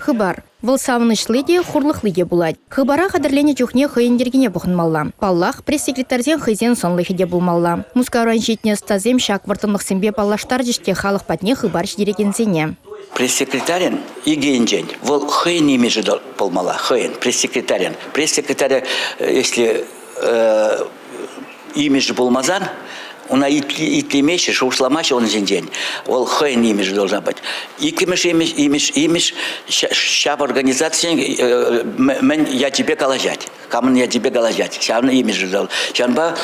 Хыбар. Вăл савынышлыде, хурлыхлыде булать. Хыбара хадырлене чухне хыйындергене бухынмалла. Паллах пресс-секретарзен хыйзен сонлыхиде булмалла. Мускаран щитне стазем шак вартымлық сенбе паллаштар жеште халық патне хыбар шдерекенсене. Пресс-секретарин игенжен. Вол хыйын имеже болмала. Хыйын. Пресс-секретарин. Пресс-секретарь, если имеж болмазан, она итлемеше, что ушламаше он день. Ол хыйын имеж должна быть. Имеж, ща в организации, я тебе колажать. Камен я тебе колажать. Ща имеж дал. Щанба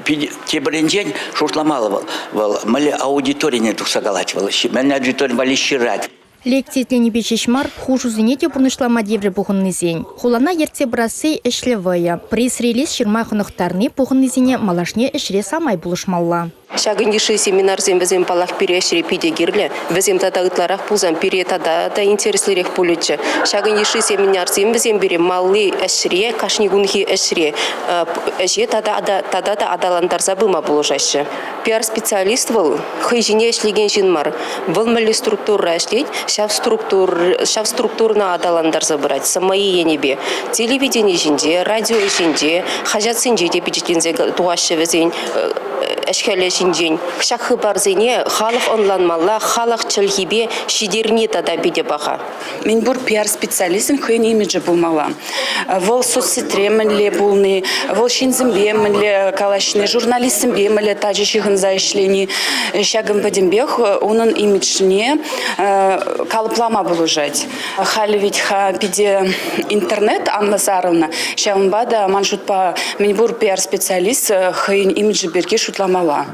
тебе день, что ушламала. Мали аудитория не тухса галачивала. Мен аудитория вали щирать. Лекция тлени печешмар хужу зенете пурнышлама девре пухынны зень. Хулана ерте брасы эшлевая. Пресс-релиз ширма хынықтарны пухынны зене малашне эшре самай булышмалла. Шагындиши семинар зембезем палах перешри пидегирле, везем тада ытларах пузам пере тада да интереслерек пулюче. Шагындиши семинар зембезем бере малли эшре, кашнигунхи эшре, эше тада да адаландар забыма булужаще. Пиар-специалист вол, хыжине эшлеген жинмар, вол мали структура эшлеть, шав структурна адаландар забрать, самаи енебе. Телевидение жинде, радио жинде, хажат синде де пичетинзе туаще везень, эшкеле жинжен. Кшак хыбар зене, халық онланмалла, халық чылхибе шидерни тада биде баха. Мен бур пиар-специализм хыйын имиджі булмала. Вол соцсетремінле булны, вол шинзімбемінле калашны, журналистімбемінле тажы шығынза ішлені. Шагым бәдімбех, оның имиджіне калыплама булужать. Халі ведь ха пиде интернет анлазарылна. Шагым бада маншутпа мен бур пиар-специалист хыйын имиджі берге шутламала.